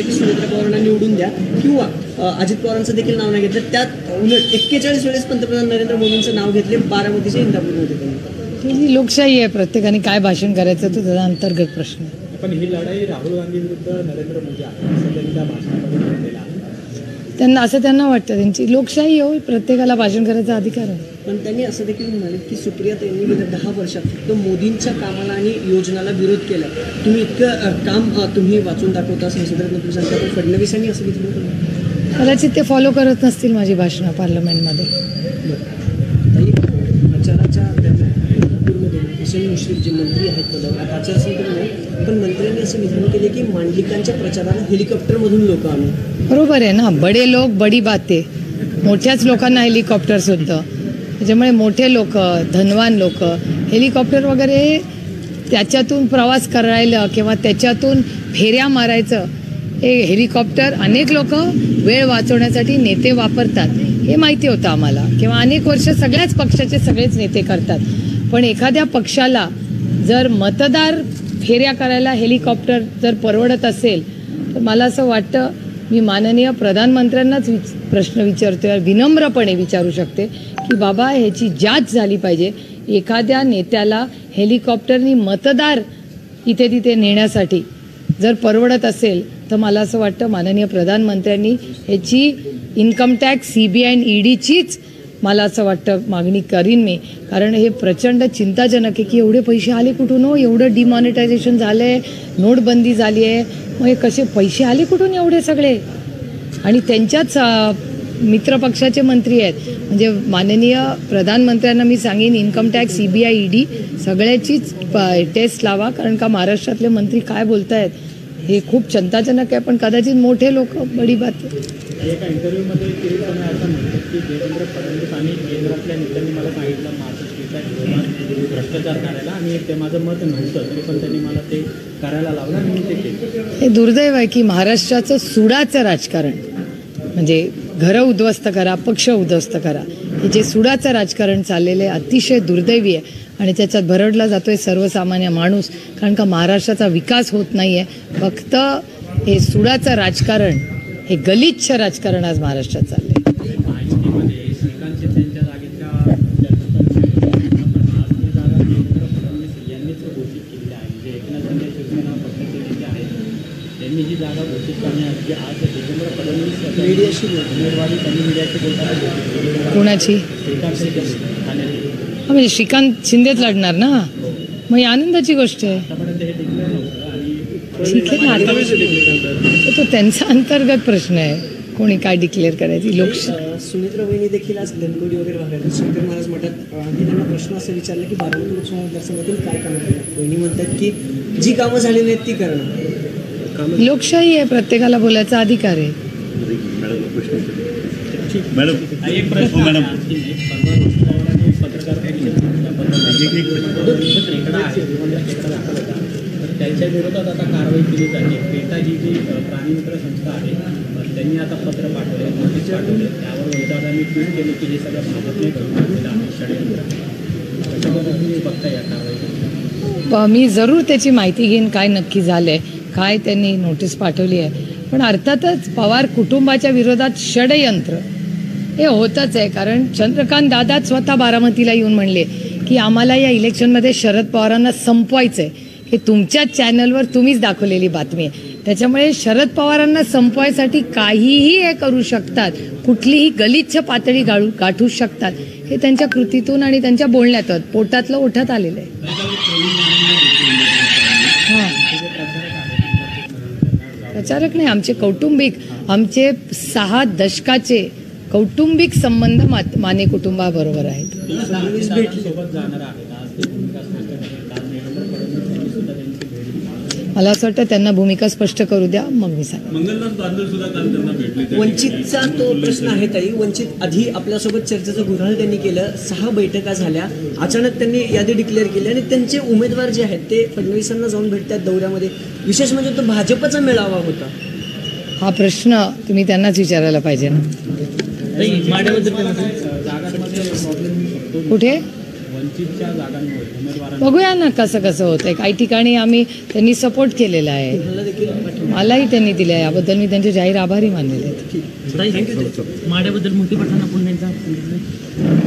की सुनेत्रा पवारांना निवडून द्या किंवा अजित पवारांचं देखील नाव नाही घेतलं. त्यात उलट 41 वेळेस पंतप्रधान नरेंद्र मोदींचं नाव घेतले बारामतीच्या इंदापूरमध्ये. ही लोकशाही आहे, प्रत्येकाने काय भाषण करायचं तो त्याचा अंतर्गत प्रश्न आहे. पण ही लढाई राहुल गांधी विरुद्ध नरेंद्र मोदी आहे असं त्यांनी त्या भाषणामध्ये म्हटलेलं आहे. त्यांना वाटतं त्यांची लोकशाही होईल, प्रत्येकाला भाषण करायचा अधिकार आहे. पण त्यांनी असं देखील म्हणाले की सुप्रियाताईंनी गेल्या 10 वर्षात फक्त मोदींच्या कामाला आणि योजनाला विरोध केला. तुम्ही इतकं काम तुम्ही वाचून दाखवता संसदेत तुम्ही सांगता, पण फडणवीसांनी असं घेतलं होतं. कदाचित ते फॉलो करत नसतील माझी भाषणं पार्लमेंटमध्ये. प्रचाराच्या नागपूरमध्ये हुसेन मुश्रीफ जे मंत्री आहेत पदावर आता आचारसंहिता नाही, पण मंत्र्यांनी असं विधान केले की मांडलिकांच्या प्रचाराला हेलिकॉप्टरमधून लोक आणू. बरोबर आहे ना, बडे लोक बडी बाते. मोठ्याच लोकांना हेलिकॉप्टर्स होतं, त्याच्यामुळे मोठे लोक, धनवान लोक हेलिकॉप्टर वगैरे त्याच्यातून प्रवास करायला किंवा त्याच्यातून फेऱ्या मारायचं, हे हेलिकॉप्टर अनेक लोक वेळ वाचवण्यासाठी नेते वापरतात हे माहिती होतं आम्हाला, किंवा अनेक वर्ष सगळ्याच पक्षाचे सगळेच नेते करतात. पण एखाद्या पक्षाला जर मतदार फेऱ्या करायला हेलिकॉप्टर जर परवडत असेल तर मला असं वाटतं, मी माननीय प्रधानमंत्र्यांनाच प्रश्न विचारतोय, विनम्रपणे विचारू शकते की बाबा ह्याची जांच झाली पाहिजे. एखाद्या नेत्याला हेलिकॉप्टरनी मतदार इथे तिथे नेण्यासाठी जर परवडत असेल तर मला असं वाटतं माननीय प्रधानमंत्र्यांनी ह्याची इन्कम टॅक्स, CBI आणि EDचीच मला असं वाटतं मागणी करीन मी. कारण हे प्रचंड चिंताजनक आहे की एवढे पैसे आले कुठून हो, एवढं डिमॉनिटायझेशन झालं आहे, नोटबंदी झाली आहे, मग हे कसे पैसे आले कुठून एवढे सगळे. आणि त्यांच्याच मित्रपक्षाचे मंत्री आहेत. म्हणजे माननीय प्रधानमंत्र्यांना मी सांगेन इन्कम टॅक्स, CBI, ED सगळ्याचीच टेस्ट लावा, कारण का महाराष्ट्रातले मंत्री काय बोलत आहेत हे खूप चिंताजनक आहे. पण कदाचित मोठे लोक बडी बात. एका इंटरव्ह्यूमध्ये किरीटपणे असं म्हणतात की देवेंद्र फडणवीस आणि केंद्रातल्या नेत्यांनी मला सांगितलं महाराष्ट्राच्या विरोधात भ्रष्टाचार करायला, आणि ते माझं मत नव्हतं तरी पण त्यांनी मला ते करायला लावलं आणि मी ते केलं. हे दुर्दैव आहे की महाराष्ट्राचं सुडाचं राजकारण, म्हणजे घरं उद्ध्वस्त करा, पक्ष उद्ध्वस्त करा, हे जे सुडाचं राजकारण चाललेलं आहे अतिशय दुर्दैवी आहे. आणि त्याच्यात भरडला जातोय सर्वसामान्य माणूस, कारण का महाराष्ट्राचा विकास होत नाही आहे. फक्त हे सुडाचं राजकारण, हे गलिच्छ राजकारण आज महाराष्ट्रात चाललंय. कोणाची? म्हणजे श्रीकांत शिंदेच लढणार ना, मग ही आनंदाची गोष्ट आहे. ठीक आहे ना, आता तो त्यांचा अंतर्गत प्रश्न आहे, कोणी काय डिक्लेअर करायची. सुनेत्रा वहिनी देखील आज धनकोडी वगैरे भागात शंकर महाराज मठात त्यांना प्रश्न असं विचारला की बारामती लोकसभा मतदारसंघातून काय कामं केलं. वहिनी म्हणतात की जी कामं झाली नाहीत ती करणं. लोकशाही आहे, प्रत्येकाला बोलायचा अधिकार आहे. त्यांच्या विरोधात आता कारवाई केली जाते. पेटा ही जी प्राणीमित्र संस्था आहे त्यांनी आता पत्र पाठवले, नोटीस पाठवले, त्यावर वैद्यदांनी ट्वीट केले की हे सगळं भाजपने घडून आणलेलं आहे षडयंत्र. त्याच्याबद्दल तुम्ही बघता या कारवाई? मी जरूर त्याची माहिती घेईन, काय नक्की झालंय, काय त्यांनी नोटीस पाठवली आहे. पण अर्थातच पवार कुटुंबाच्या विरोधात षडयंत्र हे होतच आहे. कारण चंद्रकांत दादाच स्वतः बारामतीला येऊन म्हणले की आम्हाला या इलेक्शनमध्ये शरद पवारांना संपवायचं आहे. हे तुमच्याच चॅनलवर तुम्हीच दाखवलेली बातमी आहे. त्याच्यामुळे शरद पवारांना संपवायसाठी काहीही हे करू शकतात, कुठलीही गलिच्छ पातळी गाठू शकतात. हे त्यांच्या कृतीतून आणि त्यांच्या बोलण्यातून पोटातलं ओठात आलेलं आहे. हां, प्रचारक नाही, आमचे कौटुंबिक, आमचे 6 दशकाचे कौटुंबिक संबंध माने कुटुंबाबरोबर आहेत. मला असं वाटतं त्यांना भूमिका स्पष्ट करू द्या, मग मी सांग. वंचितचा तो प्रश्न आहे ताई. वंचित आधी आपल्यासोबत चर्चेचं गुऱ्हाळ त्यांनी केलं, 6 बैठका झाल्या, अचानक त्यांनी यादी डिक्लेअर केली आणि त्यांचे उमेदवार जे आहेत ते फडणवीसांना जाऊन भेटतात दौऱ्यामध्ये. विशेष म्हणजे तो भाजपचा मेळावा होता. हा प्रश्न तुम्ही त्यांनाच विचारायला पाहिजे ना. कुठे वंचितच्या जागांमुळे उमेदवारांना बघूया ना कसं कसं होतंय. काही ठिकाणी त्यांनी सपोर्ट केलेला आहे, मला देखील पाठिंबा. मलाही त्यांनी दिला आहे, याबद्दल मी त्यांचे जाहीर आभारी मानलेले आहेत. थँक्यू. माड्याबद्दल मोठी पठाण पुन्हा एकदा